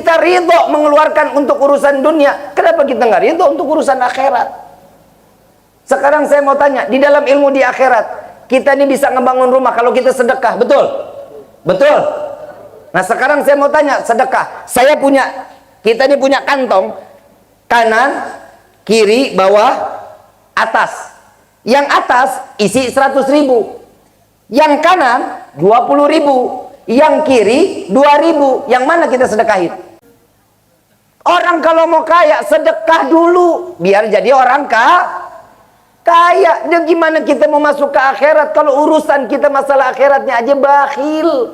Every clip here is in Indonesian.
Kita ridho mengeluarkan untuk urusan dunia, kenapa kita nggak ridho untuk urusan akhirat? Sekarang saya mau tanya, di dalam ilmu di akhirat, kita ini bisa ngebangun rumah kalau kita sedekah, betul? Betul? Nah sekarang saya mau tanya, sedekah, kita ini punya kantong, kanan, kiri, bawah, atas. Yang atas isi 100.000, yang kanan 20.000, yang kiri 2.000. Yang mana kita sedekahin? Orang kalau mau kaya, sedekah dulu biar jadi orang kaya. Dan gimana kita mau masuk ke akhirat kalau urusan kita masalah akhiratnya aja bakhil?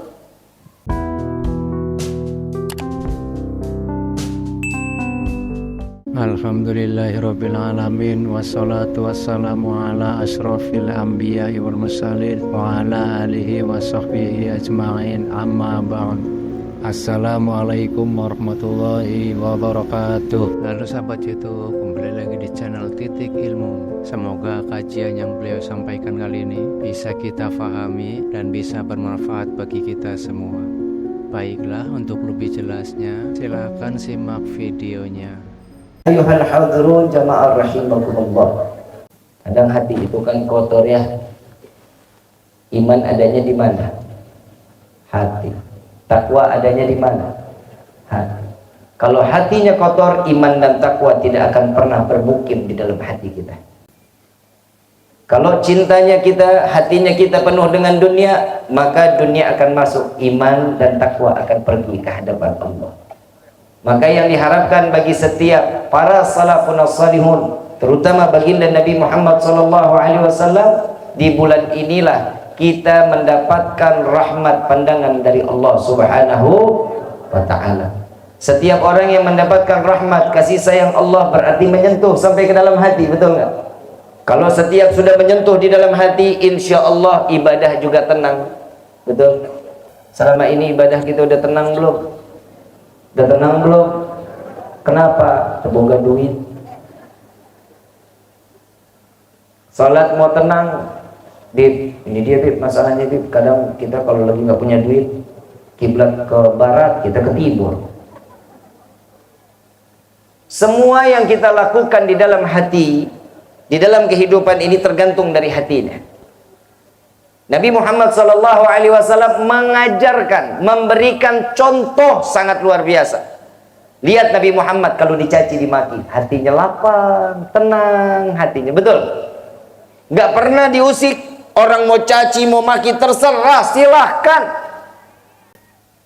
Alhamdulillahirrabbilalamin. Wassalatu wassalamu ala ashrafil anbiya'i wal mursalin wa ala alihi wa sahbihi ajma'in, amma ba'd. Assalamualaikum warahmatullahi wabarakatuh. Lalu sahabat YouTube, kembali lagi di channel Titik Ilmu. Semoga kajian yang beliau sampaikan kali ini bisa kita fahami dan bisa bermanfaat bagi kita semua. Baiklah, untuk lebih jelasnya silakan simak videonya. Ayuhal hadirun jamaah rahimakumullah. Kadang hati itu kan kotor ya. Iman adanya di mana? Hati. Takwa adanya di mana? Hati. Kalau hatinya kotor, iman dan takwa tidak akan pernah bermukim di dalam hati kita. Kalau cintanya kita, hatinya kita penuh dengan dunia, maka dunia akan masuk, iman dan takwa akan pergi ke hadapan Allah. Maka yang diharapkan bagi setiap para salafun salihun, terutama baginda Nabi Muhammad SAW, di bulan inilah kita mendapatkan rahmat pandangan dari Allah Subhanahu wa ta'ala. Setiap orang yang mendapatkan rahmat kasih sayang Allah berarti menyentuh sampai ke dalam hati, betul nggak? Kalau setiap sudah menyentuh di dalam hati, insya Allah ibadah juga tenang, betul? Selama ini ibadah kita udah tenang belum? Udah tenang belum? Kenapa? Terboga duit. Salat mau tenang, Bib, ini dia Bib, masalahnya Bib, kadang kita kalau lagi nggak punya duit, kiblat ke barat, kita ke timur. Semua yang kita lakukan di dalam hati, di dalam kehidupan ini tergantung dari hatinya. Nabi Muhammad SAW mengajarkan, memberikan contoh sangat luar biasa. Lihat Nabi Muhammad kalau dicaci dimaki, hatinya lapang, tenang hatinya, betul? Gak pernah diusik. Orang mau caci, mau maki, terserah, silahkan.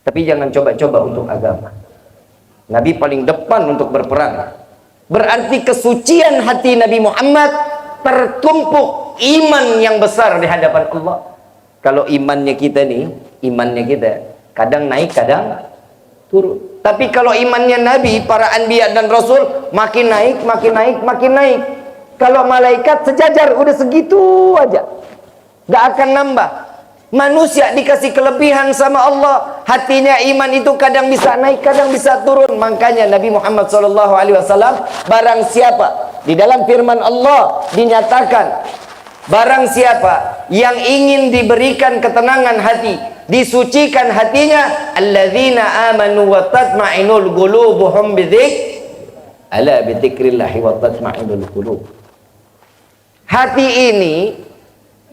Tapi jangan coba-coba untuk agama. Nabi paling depan untuk berperang. Berarti kesucian hati Nabi Muhammad tertumpuk iman yang besar di hadapan Allah. Kalau imannya kita kadang naik, kadang turun. Tapi kalau imannya Nabi, para anbiya dan rasul, makin naik, makin naik, makin naik. Kalau malaikat sejajar, udah segitu aja, gak akan nambah. Manusia dikasih kelebihan sama Allah, hatinya iman itu kadang bisa naik, kadang bisa turun. Makanya Nabi Muhammad SAW, barang siapa, di dalam firman Allah dinyatakan, barang siapa yang ingin diberikan ketenangan hati, disucikan hatinya, alladzina amanu wa tatma'inul qulubuhum bidzikr, ala bidzikrillahi wa tatma'inul qulub. Hati ini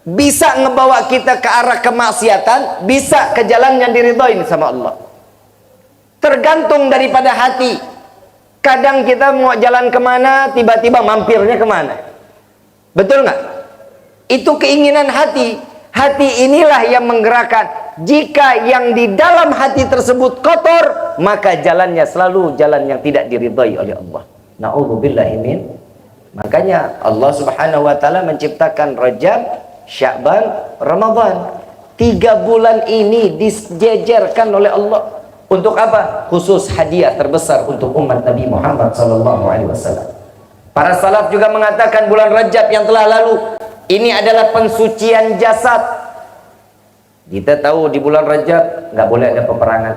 bisa ngebawa kita ke arah kemaksiatan, bisa ke jalan yang diridhoin sama Allah. Tergantung daripada hati. Kadang kita mau jalan kemana, tiba-tiba mampirnya kemana. Betul nggak? Itu keinginan hati. Hati inilah yang menggerakkan. Jika yang di dalam hati tersebut kotor, maka jalannya selalu jalan yang tidak diridhoi oleh Allah. Na'udzubillahi min. Makanya Allah Subhanahu wa ta'ala menciptakan Rajab, Sya'ban, Ramadan. 3 bulan ini dijejerkan oleh Allah. Untuk apa? Khusus hadiah terbesar untuk umat Nabi Muhammad SAW. Para salaf juga mengatakan bulan Rajab yang telah lalu, ini adalah pensucian jasad. Kita tahu di bulan Rajab nggak boleh ada peperangan,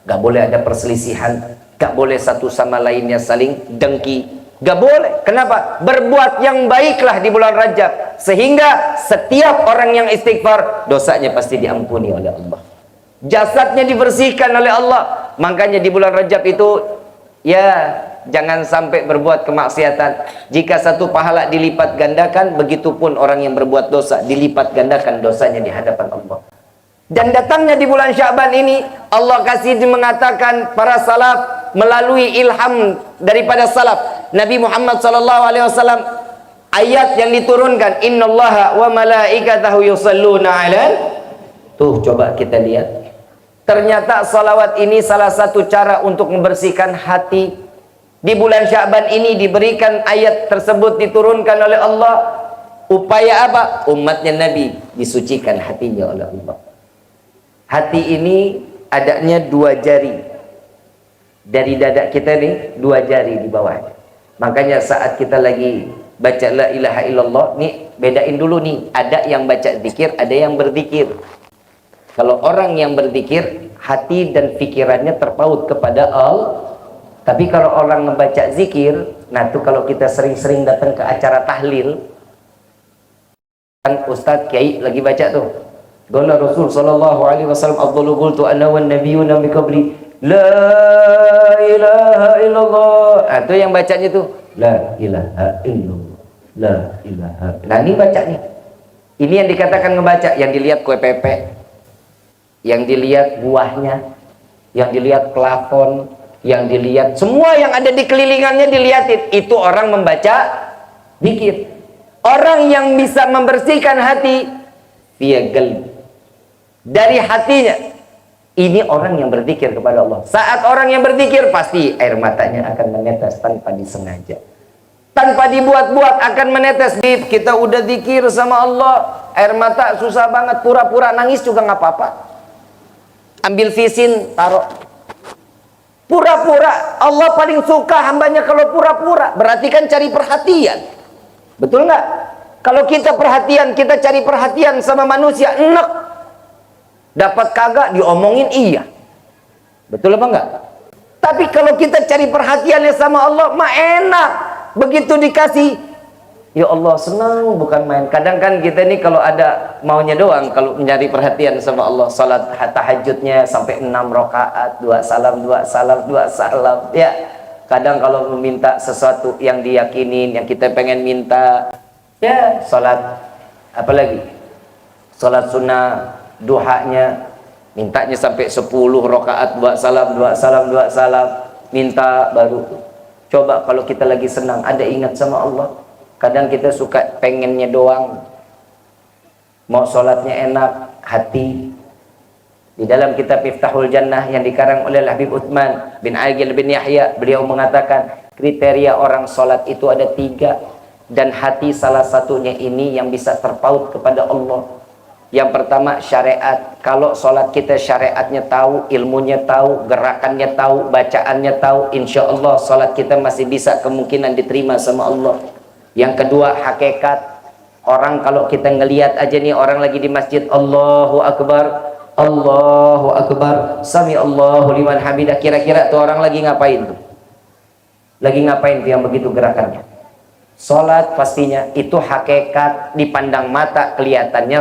nggak boleh ada perselisihan, nggak boleh satu sama lainnya saling dengki. Gak boleh. Kenapa? Berbuat yang baiklah di bulan Rajab, sehingga setiap orang yang istighfar, dosanya pasti diampuni oleh Allah. Jasadnya dibersihkan oleh Allah. Makanya di bulan Rajab itu ya jangan sampai berbuat kemaksiatan. Jika satu pahala dilipat gandakan, begitupun orang yang berbuat dosa dilipat gandakan dosanya di hadapan Allah. Dan datangnya di bulan Sya'ban ini, Allah kasih mengatakan para salaf melalui ilham daripada salaf Nabi Muhammad SAW, ayat yang diturunkan, innallaha wa malaikatahu yusalluna 'alan. Tuh coba kita lihat. Ternyata salawat ini salah satu cara untuk membersihkan hati. Di bulan Sya'ban ini diberikan ayat tersebut diturunkan oleh Allah. Upaya apa? Umatnya Nabi disucikan hatinya oleh Allah. Hati ini adanya 2 jari. Dari dada kita nih 2 jari di bawah. Makanya saat kita lagi baca la ilaha illallah, nih bedain dulu nih, ada yang baca zikir, ada yang berzikir. Kalau orang yang berzikir, hati dan pikirannya terpaut kepada Allah. Tapi kalau orang membaca zikir, nah tuh kalau kita sering-sering datang ke acara tahlil, kan Ustadz Kiai lagi baca tuh, Qala Rasul sallallahu alaihi wasallam, afdalu qultu ana wan nabiyyuna min qabli la ilaha illallah. Nah, itu yang bacanya tuh la ilaha illallah, la ilaha. Nah, ini baca nih. Ini yang dikatakan ngebaca, yang dilihat kue pepe, yang dilihat buahnya, yang dilihat plafon, yang dilihat semua yang ada di kelilingannya dilihatin. Itu orang membaca zikir. Orang yang bisa membersihkan hati via qalbi, dari hatinya, ini orang yang berzikir kepada Allah. Saat orang yang berzikir, pasti air matanya akan menetes tanpa disengaja, tanpa dibuat-buat akan menetes. Kita udah zikir sama Allah, air mata susah banget, pura-pura nangis juga nggak apa-apa. Ambil visin, taruh. Pura-pura. Allah paling suka hambanya kalau pura-pura. Berarti kan cari perhatian. Betul nggak? Kalau kita perhatian, kita cari perhatian sama manusia, enak. Dapat kagak diomongin iya. Betul apa enggak? Tapi kalau kita cari perhatiannya sama Allah, mah enak. Begitu dikasih, ya Allah senang, bukan main. Kadang kan kita nih kalau ada maunya doang, kalau mencari perhatian sama Allah, salat tahajudnya sampai 6 rakaat, 2 salam, 2 salam, 2 salam. Ya, kadang kalau meminta sesuatu yang diyakinin, yang kita pengen minta, ya salat, apalagi salat sunnah, duhanya, mintanya sampai 10 rakaat, 2 salam, 2 salam, 2 salam, minta baru. Coba kalau kita lagi senang, ada ingat sama Allah. Kadang kita suka pengennya doang, mau sholatnya enak, hati. Di dalam kitab Miftahul Jannah yang dikarang oleh Habib Utsman bin Aqil bin Yahya, beliau mengatakan kriteria orang sholat itu ada 3, dan hati salah satunya ini yang bisa terpaut kepada Allah. Yang pertama syariat. Kalau sholat kita syariatnya tahu, ilmunya tahu, gerakannya tahu, bacaannya tahu, insya Allah sholat kita masih bisa kemungkinan diterima sama Allah. Yang kedua hakikat. Orang kalau kita ngelihat aja nih orang lagi di masjid, Allahu Akbar, Allahu Akbar, Sami Allahu liman hamidah, kira-kira tuh orang lagi ngapain tuh? Lagi ngapain tuh yang begitu gerakannya? Sholat pastinya. Itu hakikat, dipandang mata kelihatannya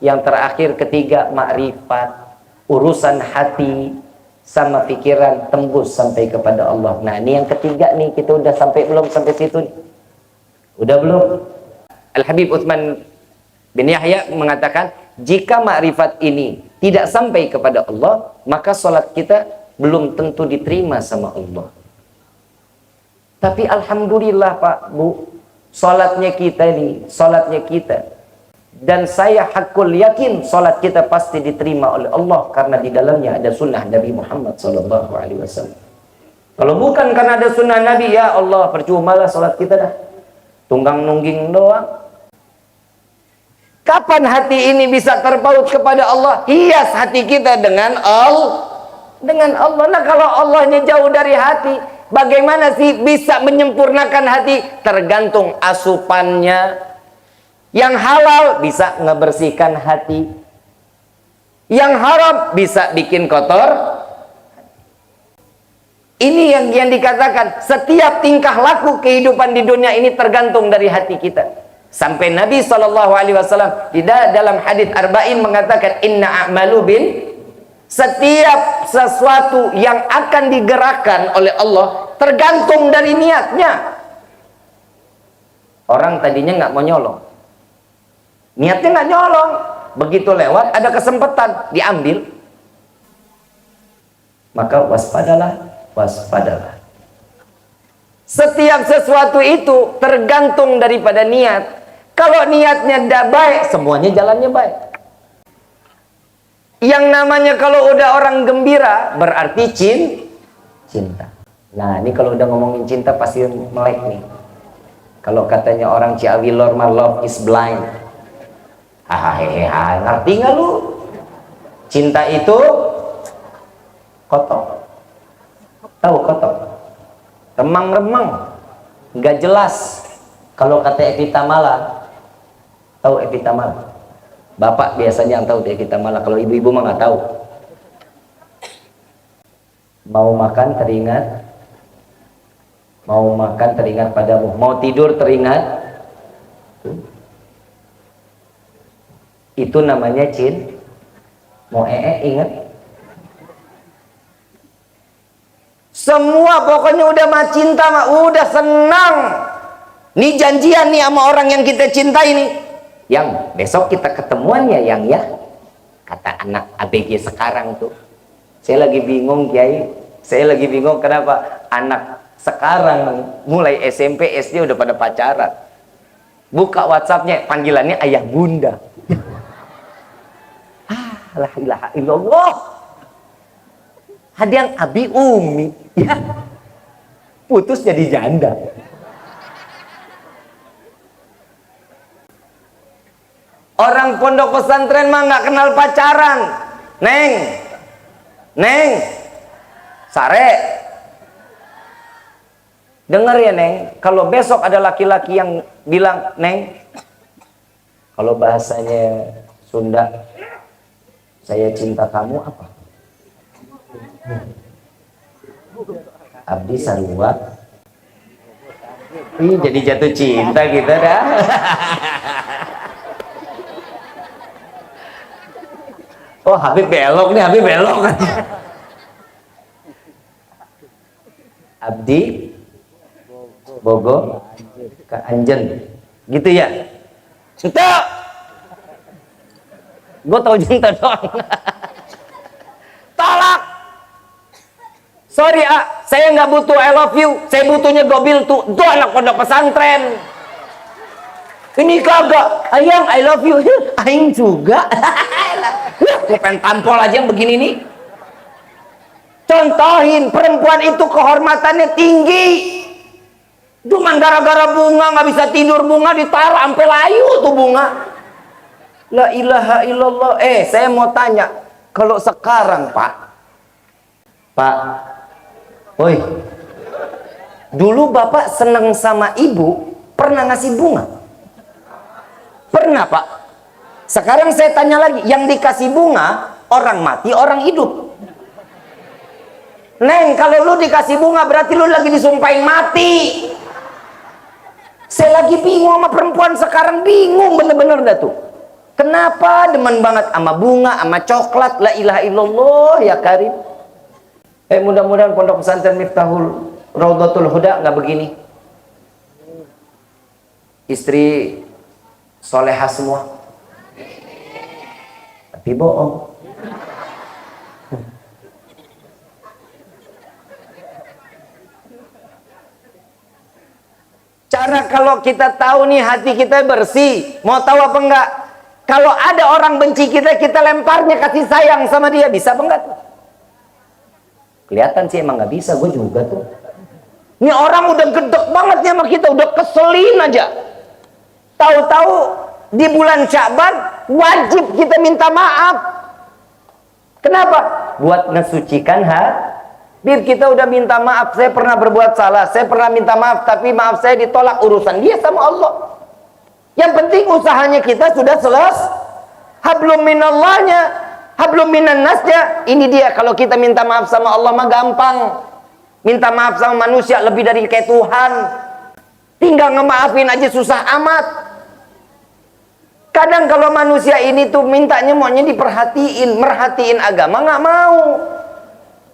Yang terakhir ketiga makrifat, urusan hati sama pikiran tembus sampai kepada Allah. Nah ini yang ketiga nih, kita udah sampai belum sampai situ nih? Udah belum? Al-Habib Utsman bin Yahya mengatakan, jika makrifat ini tidak sampai kepada Allah, maka sholat kita belum tentu diterima sama Allah. Tapi alhamdulillah Pak Bu, sholatnya kita nih, sholatnya kita, dan saya hakul yakin sholat kita pasti diterima oleh Allah karena di dalamnya ada sunnah Nabi Muhammad SAW. Kalau bukan karena ada sunnah Nabi, ya Allah percumalah sholat kita dah, tunggang nungging doang. Kapan hati ini bisa terpaut kepada Allah? Hias hati kita dengan Allah. Nah kalau Allahnya jauh dari hati, bagaimana sih bisa menyempurnakan hati? Tergantung asupannya. Yang halal bisa ngebersihkan hati, yang haram bisa bikin kotor. Ini yang dikatakan setiap tingkah laku kehidupan di dunia ini tergantung dari hati kita. Sampai Nabi SAW di dalam hadits arba'in mengatakan, inna a'malu bin, Setiap sesuatu yang akan digerakkan oleh Allah tergantung dari niatnya. Orang tadinya nggak mau nyolong, niatnya nggak nyolong, begitu lewat ada kesempatan diambil, maka waspadalah, waspadalah. Setiap sesuatu itu tergantung daripada niat. Kalau niatnya tidak baik, semuanya jalannya baik. Yang namanya kalau udah orang gembira berarti cinta. Nah ini kalau udah ngomongin cinta pasti melek nih. Kalau katanya orang Ciawi Lorma, love is blind. Hahaha, ngerti nggak lu? Cinta itu kotor. Tahu kotor? Remang-remang, nggak jelas. Kalau kata Evita Mala, tahu Evita Mala? Bapak biasanya yang tahu Evita Mala. Kalau ibu-ibu mah nggak tahu. Mau makan teringat, mau makan teringat padamu, mau tidur teringat. Itu namanya mau ingat. Semua pokoknya udah mah cinta mah udah senang. Nih janjian nih sama orang yang kita cintai nih. Yang besok kita ketemuan ya yang ya. Kata anak ABG sekarang tuh. Saya lagi bingung Kiai. Saya lagi bingung kenapa anak sekarang mulai SMP SD udah pada pacaran. Buka WhatsAppnya panggilannya ayah bunda. La ilaha illallah. Ada yang abi umi ya. Putus jadi janda. Orang pondok pesantren mah nggak kenal pacaran. Neng Sare, dengar ya Neng, kalau besok ada laki-laki yang bilang, Neng, kalau bahasanya Sunda, saya cinta kamu apa? Abdi sarua. Ih, jadi jatuh cinta gitu dah. Oh, Habib belok nih, Habib belok. Abdi Bogo ke Anjen gitu ya. Cinta. Gue tau cinta doang. Tolak. Sorry saya nggak butuh I love you. Saya butuhnya gobil tuh. Itu anak pondok pesantren. Ini kagak. Ayang I love you. Aing juga. Gue pengen tampol aja yang begini nih. Contohin, perempuan itu kehormatannya tinggi. Cuma gara-gara bunga nggak bisa tidur, bunga ditaruh sampai layu tuh bunga. La ilaha illallah. Saya mau tanya, kalau sekarang Pak, woi, dulu Bapak seneng sama ibu, pernah ngasih bunga? Pernah Pak? Sekarang saya tanya lagi, yang dikasih bunga, orang mati, orang hidup. Neng, kalau lu dikasih bunga berarti lu lagi disumpahin mati. Saya lagi bingung sama perempuan sekarang, bingung bener-bener dah tuh. Kenapa demen banget sama bunga, sama coklat, la ilaha illallah ya karim. Mudah-mudahan pondok pesantren Miftahul Raudhatul Huda nggak begini. Istri soleha semua. Tapi bohong. Cara kalau kita tahu nih hati kita bersih, mau tahu apa enggak? Kalau ada orang benci kita, kita lemparnya kasih sayang sama dia, bisa apa enggak? Kelihatan sih emang nggak bisa, gue juga tuh. Ini orang udah gedek banget nih sama kita, udah keselin aja. Tahu-tahu di bulan Sya'ban wajib kita minta maaf. Kenapa? Buat ngesucikan hati. Biar kita udah minta maaf, saya pernah berbuat salah, saya pernah minta maaf, tapi maaf saya ditolak, urusan dia sama Allah. Yang penting usahanya kita sudah selesai. Hablum minallahnya, hablum minan nasnya. Ini dia, kalau kita minta maaf sama Allah mah gampang. Minta maaf sama manusia lebih dari kayak Tuhan. Tinggal ngemaafin aja susah amat. Kadang kalau manusia ini tuh mintanya maunya diperhatiin, merhatiin agama, nggak mau.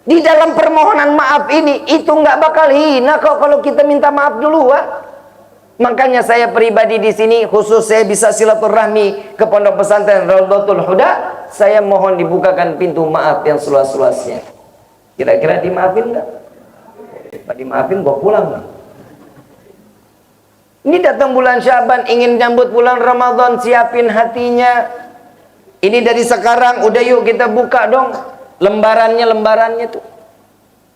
Di dalam permohonan maaf ini, itu nggak bakal hina kok kalau kita minta maaf duluan. Makanya saya pribadi di sini, khusus saya bisa silaturahmi ke Pondok Pesantren Raudhatul Huda, saya mohon dibukakan pintu maaf yang seluas-luasnya. Kira-kira dimaafin nggak? Pak dimaafin, gua pulang nih. Ini datang bulan Syaban, ingin nyambut bulan Ramadan, siapin hatinya. Ini dari sekarang, udah yuk kita buka dong lembarannya tuh.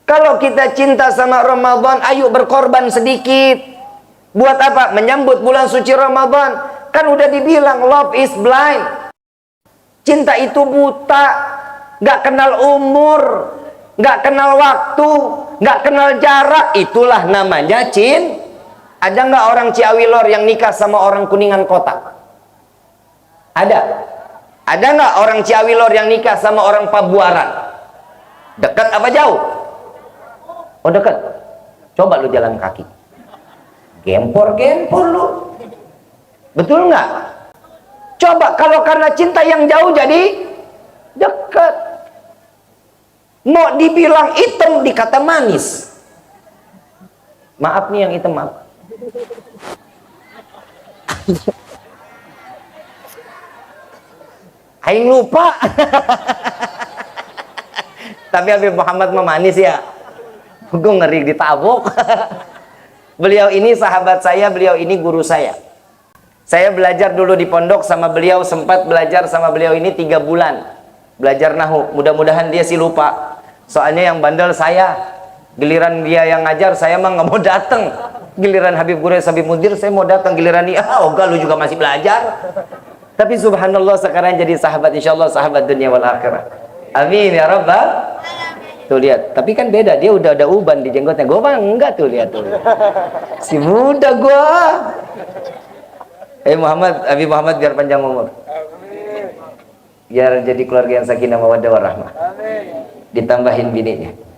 Kalau kita cinta sama Ramadan, ayo berkorban sedikit. Buat apa? Menyambut bulan suci Ramadan. Kan udah dibilang love is blind. Cinta itu buta, gak kenal umur, gak kenal waktu, gak kenal jarak. Itulah namanya cinta. Ada nggak orang Ciawi Lor yang nikah sama orang Kuningan Kota? Ada. Ada nggak orang Ciawi Lor yang nikah sama orang Pabuaran? Dekat apa jauh? Oh dekat. Coba lu jalan kaki. Gempor-gempor lu. Betul nggak? Coba kalau karena cinta yang jauh jadi dekat. Mau dibilang hitam dikata manis. Maaf nih yang hitam, maaf. Aing lupa. Tapi Habib Muhammad memanis ya. Gue ngeri ditabuk. Beliau ini sahabat saya, beliau ini guru saya. Saya belajar dulu di pondok sama beliau, sempat belajar sama beliau ini 3 bulan. Belajar nahu. Mudah-mudahan dia sih lupa. Soalnya yang bandel saya. Giliran dia yang ngajar, saya mah nggak mau dateng. Giliran Habib Gures, Habib Mudir, saya mau datang. Giliran dia, ogah lu juga masih belajar. Tapi subhanallah sekarang jadi sahabat, insyaallah sahabat dunia wal akhirah. Amin ya rabbal. Tuh lihat, tapi kan beda, dia udah ada uban di jenggotnya. Gua mah enggak tuh, lihat tuh. Si muda gua. Muhammad, Habib Muhammad biar panjang umur. Biar jadi keluarga yang sakinah mawaddah warahmah. Ditambahin bininya.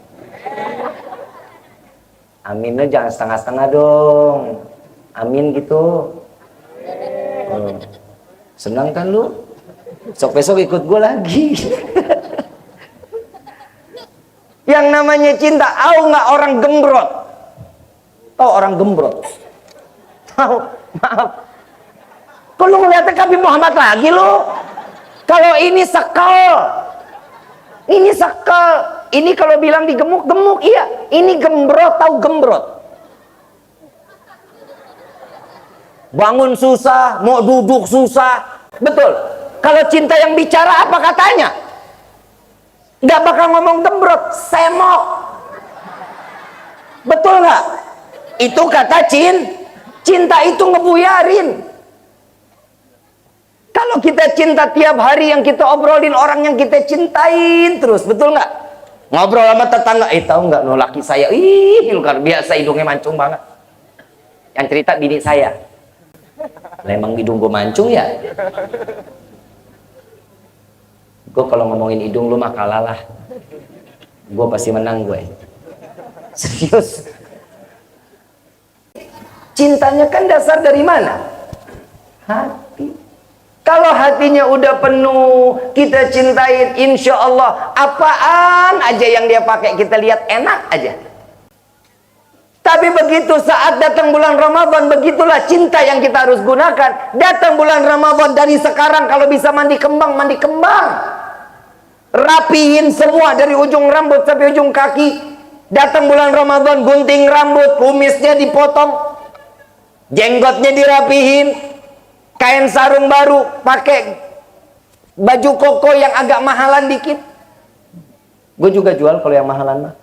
Aminnya jangan setengah-setengah dong. Amin gitu. Senang kan lu? Sok besok ikut gue lagi. Yang namanya cinta, tahu nggak orang gembrot? Tahu orang gembrot? Tahu? Maaf. Kok lu ngeliatnya Habib Muhammad lagi lu? Kalau ini sekal. Ini sekal. Ini kalau bilang digemuk-gemuk, iya. Ini gembrot, tahu gembrot. Bangun susah, mau duduk susah. Betul. Kalau cinta yang bicara apa katanya? Nggak bakal ngomong gembrot, semok. Betul nggak? Itu kata cinta itu ngebuyarin. Kalau kita cinta tiap hari yang kita obrolin orang yang kita cintain terus, betul nggak? Ngobrol sama tetangga, tahu nggak no laki saya, luar biasa hidungnya mancung banget. Yang cerita bini saya. Lemang hidung gue mancung ya. Gue kalau ngomongin hidung lu mah kalah lah. Gue pasti menang gue. Serius. Cintanya kan dasar dari mana? Hati. Kalau hatinya udah penuh, kita cintain, insya Allah apaan aja yang dia pakai kita lihat enak aja. Tapi begitu saat datang bulan Ramadan, begitulah cinta yang kita harus gunakan. Datang bulan Ramadan, dari sekarang kalau bisa mandi kembang, mandi kembang. Rapihin semua dari ujung rambut sampai ujung kaki. Datang bulan Ramadan, gunting rambut, kumisnya dipotong, jenggotnya dirapihin. Kain sarung baru, pakai baju koko yang agak mahalan dikit. Gue juga jual kalau yang mahalan mah.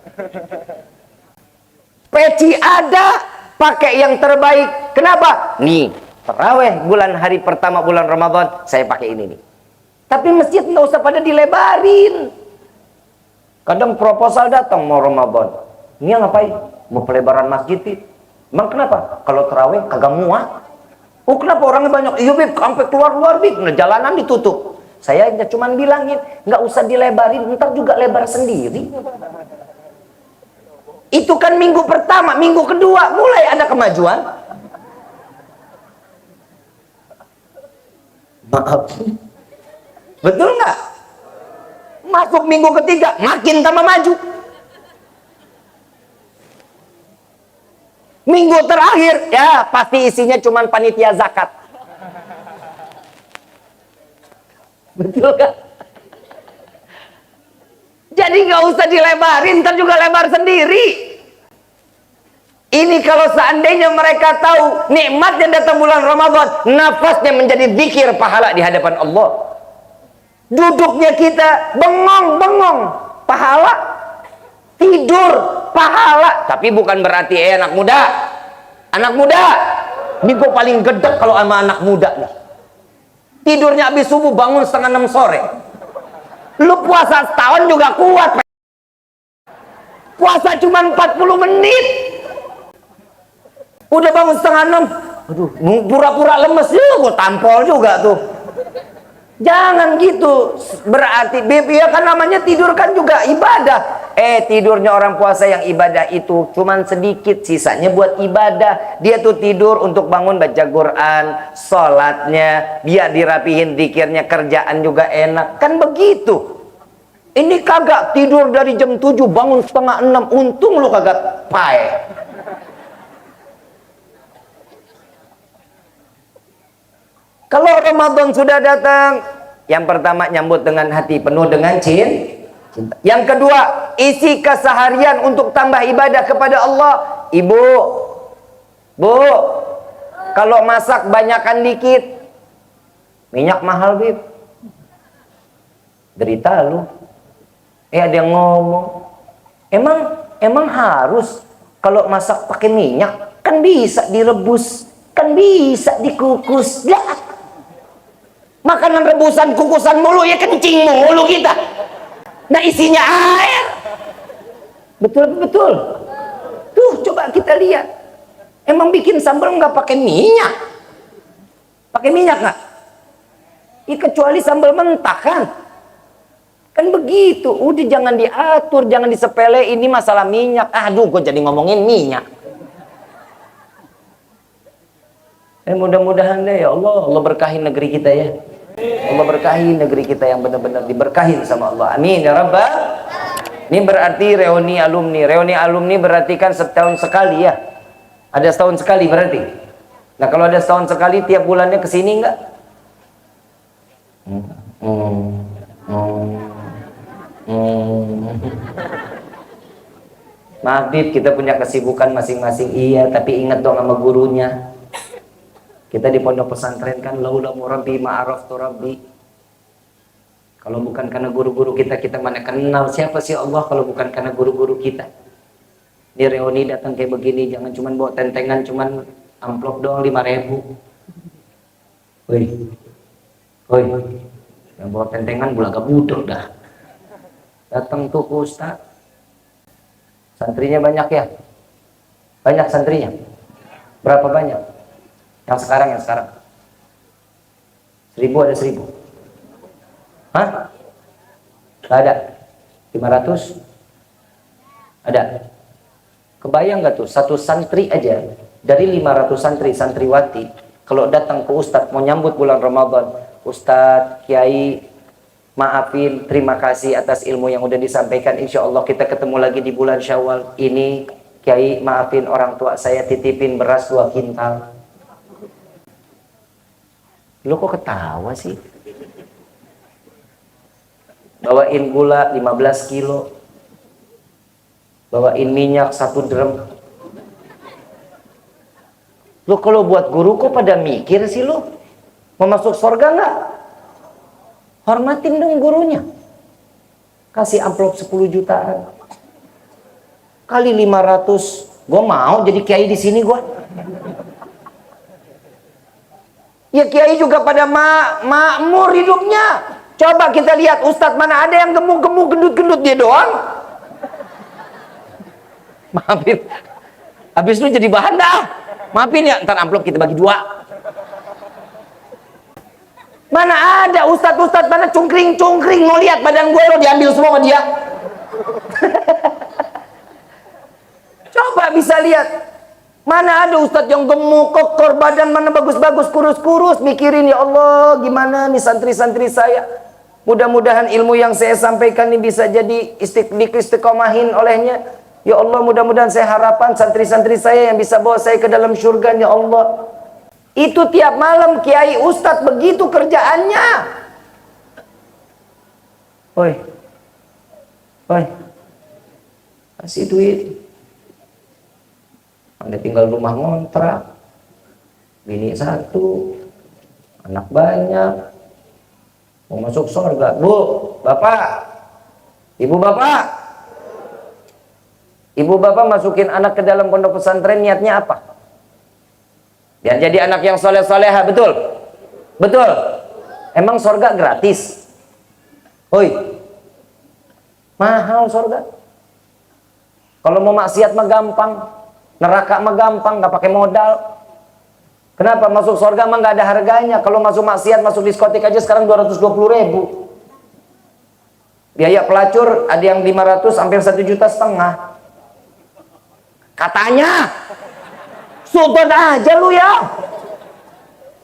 Peci ada, pakai yang terbaik. Kenapa? Nih, taraweh bulan hari pertama bulan Ramadan, saya pakai ini nih. Tapi masjid nggak usah pada dilebarin. Kadang proposal datang mau Ramadan. Ini ngapain? Mau pelebaran masjid, Pit. Emang kenapa? Kalau taraweh kagak muat. Oh kenapa orangnya banyak? Iya Bib, sampai keluar-luar Bib, nah, jalanan ditutup. Saya cuma bilangin, nggak usah dilebarin, ntar juga lebar sendiri. Itu kan minggu pertama, minggu kedua mulai ada kemajuan. Maaf. Betul nggak? Masuk minggu ketiga, makin tambah maju. Minggu terakhir, ya pasti isinya cuman panitia zakat. Betul kan? Jadi nggak usah dilebarin, ntar juga lebar sendiri. Ini kalau seandainya mereka tahu nikmat yang datang bulan Ramadan, nafasnya menjadi zikir pahala di hadapan Allah. Duduknya kita bengong-bengong, pahala. Tidur, pahala. Tapi bukan berarti anak muda. Anak muda, ini gue paling gedek kalau sama anak muda nih. Tidurnya habis subuh, bangun setengah 6 sore. Lu puasa setahun juga kuat. Puasa cuma 40 menit. Udah bangun setengah 6. Aduh, pura-pura lemes juga, gue tampol juga tuh. Jangan gitu. Berarti ya kan namanya tidur kan juga ibadah. Tidurnya orang puasa yang ibadah itu cuman sedikit, sisanya buat ibadah. Dia tuh tidur untuk bangun baca Quran, sholatnya, biar dirapihin zikirnya, kerjaan juga enak. Kan begitu. Ini kagak, tidur dari jam 7 bangun setengah 6. Untung lu kagak pae. Kalau Ramadan sudah datang, yang pertama nyambut dengan hati penuh dengan cinta. Yang kedua, isi keseharian untuk tambah ibadah kepada Allah. Ibu, Bu, kalau masak banyakan dikit, minyak mahal, Bib. Derita lu. Ada yang ngomong, emang harus kalau masak pakai minyak? Kan bisa direbus, kan bisa dikukus. Lah, makanan rebusan kukusan mulu ya, kencing mulu kita. Nah isinya air. Betul. Tuh coba kita lihat. Emang bikin sambal nggak pakai minyak? Pakai minyak nggak? Ya, kecuali sambal mentah kan. Kan begitu. Udah jangan diatur, jangan disepele. Ini masalah minyak. Aduh, gue jadi ngomongin minyak. Mudah-mudahan deh ya Allah berkahi negeri kita ya. Allah berkahi negeri kita yang benar-benar diberkahin sama Allah. Amin ya Rabbal. Ini berarti reuni alumni. Reuni alumni berarti kan setahun sekali ya. Ada setahun sekali berarti. Nah kalau ada setahun sekali, tiap bulannya kesini enggak? Maaf Bib, kita punya kesibukan masing-masing. Iya, tapi ingat dong sama gurunya. Kita di pondok pesantren kan laula murabbi ma'araftu rabbi. Kalau bukan karena guru-guru kita, kita mana kenal siapa sih Allah kalau bukan karena guru-guru kita. Di reuni datang kayak begini, jangan cuman bawa tentengan, cuman amplop doang 5.000. Woi, yang bawa tentengan bulaga budok dah. Datang tuh ke Ustaz. Santrinya banyak ya? Banyak santrinya? Berapa banyak? Yang sekarang 1.000 ada 1.000? Hah? Gak ada? 500? Ada? Kebayang gak tuh satu santri aja dari 500 santri santriwati kalau datang ke Ustadz mau nyambut bulan Ramadan, Ustadz, Kiai, maafin, terima kasih atas ilmu yang udah disampaikan, insya Allah kita ketemu lagi di bulan Syawal ini. Kiai, maafin orang tua saya titipin beras 2 kintal. Lo kok ketawa sih? Bawain gula 15 kilo. Bawain minyak 1 drum. Lo kalau buat guru kok pada mikir sih lo? Mau masuk surga nggak? Hormatin dong gurunya. Kasih amplop 10 jutaan. Kali 500. Gue mau jadi kiai di sini gue. Ya kiai juga pada makmur hidupnya. Coba kita lihat ustadz mana ada yang gemuk-gemuk, gendut-gendut, dia doang. Maafin. Habis lu jadi bahan dah. Maafin ya, ntar amplop kita bagi 2. Mana ada ustadz-ustadz mana cungkring-cungkring, mau lihat badan gue lo diambil semua sama dia. Coba bisa lihat. Mana ada ustadz yang gemuk, kokor, badan mana bagus-bagus, kurus-kurus, mikirin ya Allah gimana nih santri-santri saya. Mudah-mudahan ilmu yang saya sampaikan ini bisa jadi istiqomahin olehnya. Ya Allah, mudah-mudahan saya harapan santri-santri saya yang bisa bawa saya ke dalam surga ya Allah. Itu tiap malam kiai ustadz begitu kerjaannya. Oi, kasih duit. Anda tinggal rumah ngontrak, bini satu, anak banyak, mau masuk surga. Bu, bapak, ibu bapak masukin anak ke dalam pondok pesantren niatnya apa? Biar jadi anak yang soleh-soleha, betul? Betul? Emang surga gratis? Oi, mahal surga. Kalau mau maksiat mah gampang, neraka mah gampang, nggak pakai modal. Kenapa? Masuk surga mah nggak ada harganya. Kalau masuk maksiat, masuk diskotik aja sekarang 220.000. Biaya pelacur ada yang 500 hampir 1,5 juta. Katanya, sultan aja lu ya.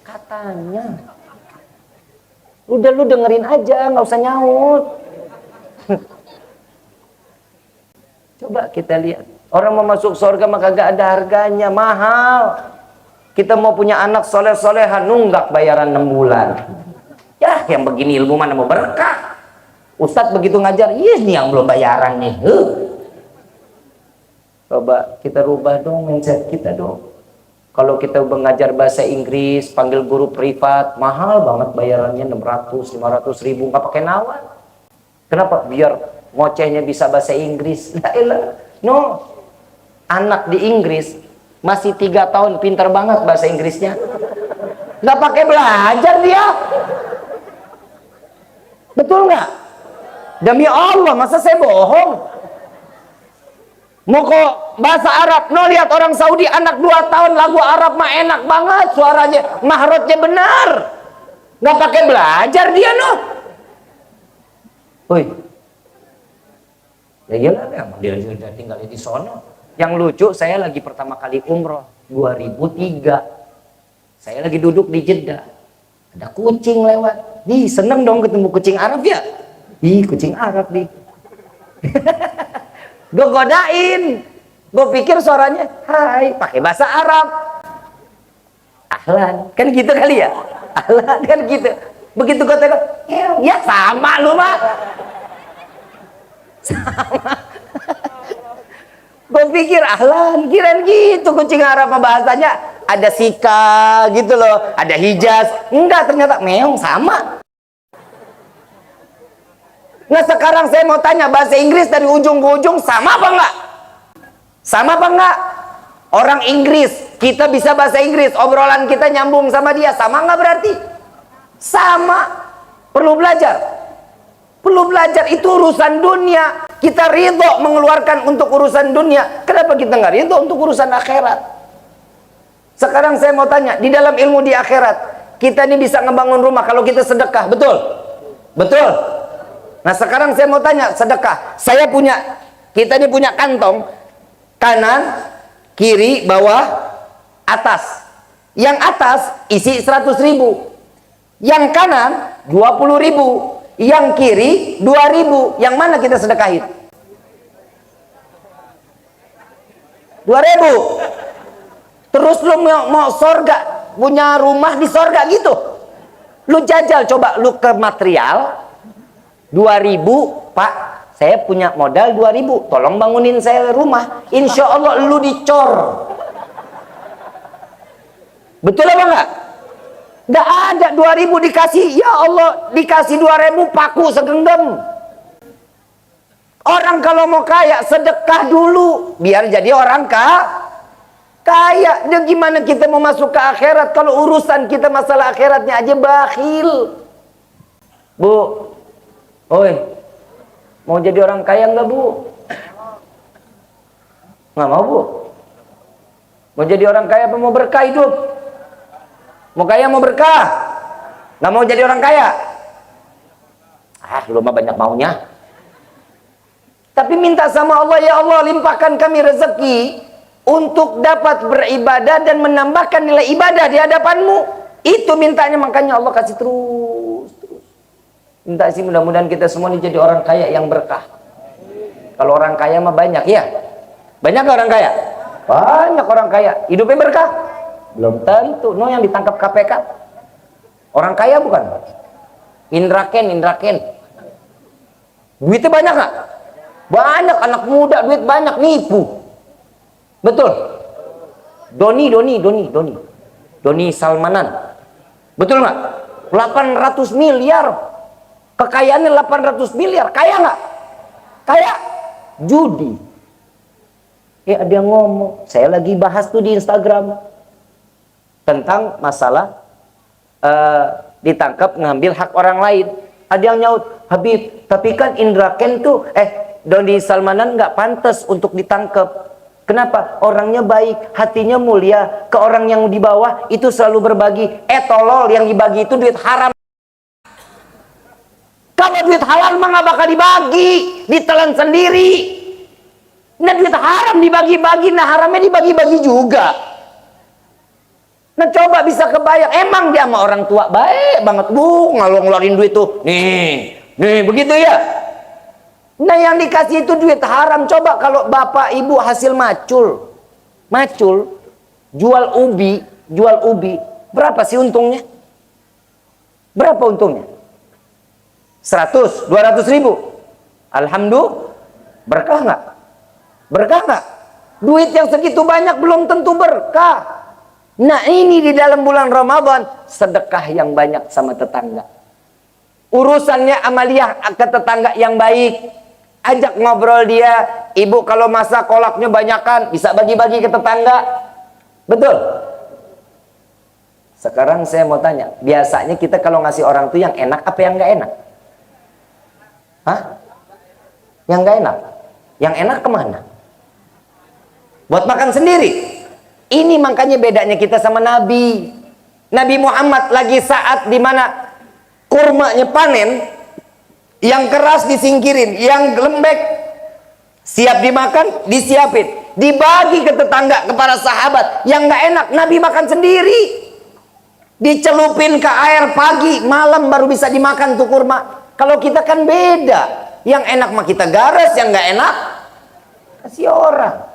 Katanya. Udah lu dengerin aja, nggak usah nyaut. Coba kita lihat. Orang mau masuk surga maka gak ada harganya, mahal. Kita mau punya anak soleh-soleha, nunggak bayaran 6 bulan. Ya, yang begini ilmu mana mau berkah. Ustadz begitu ngajar, ini yang belum bayaran nih. Coba kita rubah dong mindset kita dong. Kalau kita mengajar bahasa Inggris, panggil guru privat, mahal banget bayarannya 600-500 ribu, nggak pakai nawar. Kenapa? Biar ngocehnya bisa bahasa Inggris. No, anak di Inggris masih 3 tahun pintar banget bahasa Inggrisnya, nggak pakai belajar dia. Betul nggak? Demi Allah, masa saya bohong? Mau kok bahasa Arab, no, lihat orang Saudi anak 2 tahun lagu Arab mah enak banget suaranya, mahrotnya benar, nggak pakai belajar dia, no. Woi, ya gila ya, dia tinggal di sono. Yang lucu, saya lagi pertama kali umroh 2003, saya lagi duduk di Jeddah, ada kucing lewat, seneng dong ketemu kucing Arab ya, kucing Arab nih. Gue godain, gue pikir suaranya hai, pakai bahasa Arab, ahlan, kan gitu kali ya, ahlan kan gitu. Begitu gue tengok, ya sama lu mah, sama. Gue pikir ahlan, kirain gitu kucing Arab bahasanya ada sika gitu loh, ada hijaz, enggak, ternyata meong, sama. Nah sekarang saya mau tanya, bahasa Inggris dari ujung ke ujung sama apa enggak? Sama apa enggak? Orang Inggris, kita bisa bahasa Inggris, obrolan kita nyambung sama dia, sama enggak berarti? Sama. Perlu belajar. Perlu belajar, itu urusan dunia. Kita ridho mengeluarkan untuk urusan dunia. Kenapa kita enggak ridho untuk urusan akhirat? Sekarang saya mau tanya, di dalam ilmu di akhirat, kita ini bisa ngebangun rumah kalau kita sedekah, betul? Betul? Nah sekarang saya mau tanya, sedekah, kita ini punya kantong, kanan, kiri, bawah, atas. Yang atas isi 100.000, yang kanan 20.000, yang kiri 2.000. Yang mana kita sedekahin? 2.000. Terus lu mau sorga, punya rumah di sorga gitu, lu jajal, coba lu ke material 2.000, Pak, saya punya modal 2.000, tolong bangunin saya rumah, insya Allah lu dicor. Betul apa enggak? Enggak ada 2.000 dikasih, ya Allah, dikasih 2.000 paku segenggam. Orang kalau mau kaya sedekah dulu biar jadi orang kaya. Dan gimana kita mau masuk ke akhirat kalau urusan kita masalah akhiratnya aja bakhil? Bu, oi, mau jadi orang kaya enggak, Bu? Nggak mau, Bu? Mau jadi orang kaya apa mau berkah hidup? Mau kaya mau berkah? Nggak mau jadi orang kaya? Lu mah banyak maunya. Tapi minta sama Allah, ya Allah limpahkan kami rezeki untuk dapat beribadah dan menambahkan nilai ibadah di hadapanmu. Itu mintanya, makanya Allah kasih terus. Minta sih mudah-mudahan kita semua ini jadi orang kaya yang berkah. Kalau orang kaya mah banyak ya. Banyak gak orang kaya? Banyak orang kaya. Hidupnya berkah? Belum tentu. No, yang ditangkap KPK orang kaya bukan? Indra Ken. Duitnya banyak gak? Banyak. Anak muda duit banyak, nipu. Betul? Doni Salmanan. Betul nggak? 800 miliar. Kekayaannya 800 miliar. Kaya nggak? Kaya. Judi. Ada yang ngomong. Saya lagi bahas tuh di Instagram. Tentang masalah ditangkap ngambil hak orang lain. Ada yang nyaut, Habib, tapi kan Indra Ken tuh, Doni Salmanan nggak pantas untuk ditangkap. Kenapa? Orangnya baik, hatinya mulia. Ke orang yang di bawah itu selalu berbagi. Tolol, yang dibagi itu duit haram. Kalau duit halal mah nggak bakal dibagi, ditelan sendiri. Nah, duit haram dibagi-bagi, nah haramnya dibagi-bagi juga. Nah, coba bisa kebayang, emang dia sama orang tua baik banget, ngeluarin duit tuh. Nih, begitu ya. Nah, yang dikasih itu duit haram. Coba kalau bapak ibu hasil macul, jual ubi, berapa sih untungnya? Berapa untungnya? 100, 200 ribu. Alhamdulillah, berkah nggak? Berkah nggak? Duit yang segitu banyak belum tentu berkah. Nah, ini di dalam bulan Ramadan, sedekah yang banyak sama tetangga. Urusannya amaliyah ke tetangga yang baik. Ajak ngobrol dia, ibu kalau masak kolaknya banyakan, bisa bagi-bagi ke tetangga. Betul? Sekarang saya mau tanya, biasanya kita kalau ngasih orang tuh yang enak apa yang nggak enak? Hah? Yang nggak enak? Yang enak kemana? Buat makan sendiri. Ini makanya bedanya kita sama Nabi. Nabi Muhammad lagi saat dimana kurmanya panen, yang keras disingkirin, yang lembek siap dimakan, disiapin, dibagi ke tetangga, ke para sahabat. Yang nggak enak Nabi makan sendiri, dicelupin ke air pagi, malam baru bisa dimakan tuh kurma. Kalau kita kan beda, yang enak mah kita garis, yang nggak enak kasih orang.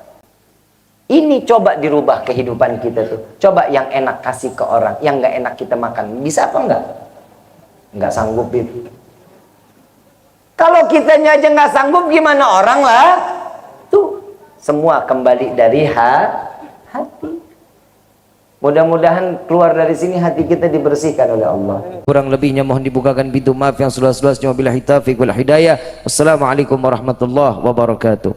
Ini coba dirubah kehidupan kita tuh. Coba yang enak kasih ke orang, yang nggak enak kita makan. Bisa apa enggak? Nggak sanggup itu. Kalau kitanya aja nggak sanggup, gimana orang lah? Tuh, semua kembali dari hati. Mudah-mudahan keluar dari sini hati kita dibersihkan oleh Allah. Kurang lebihnya mohon dibukakan pintu maaf yang seluas-luasnya. Wabillahi taufiq wal hidayah. Wassalamualaikum warahmatullahi wabarakatuh.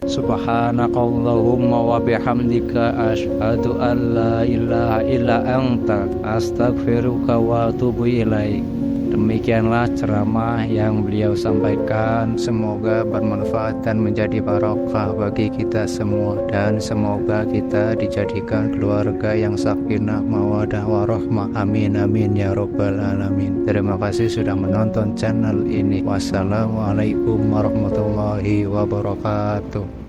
Subhanakallahumma wa bihamdika asyhadu an la ilaha illa anta astaghfiruka wa atubu ilaik. Demikianlah ceramah yang beliau sampaikan, semoga bermanfaat dan menjadi barokah bagi kita semua, dan semoga kita dijadikan keluarga yang sakinah mawaddah warahmah. Amin amin ya rabbal alamin. Terima kasih sudah menonton channel ini. Wassalamualaikum warahmatullahi wabarakatuh.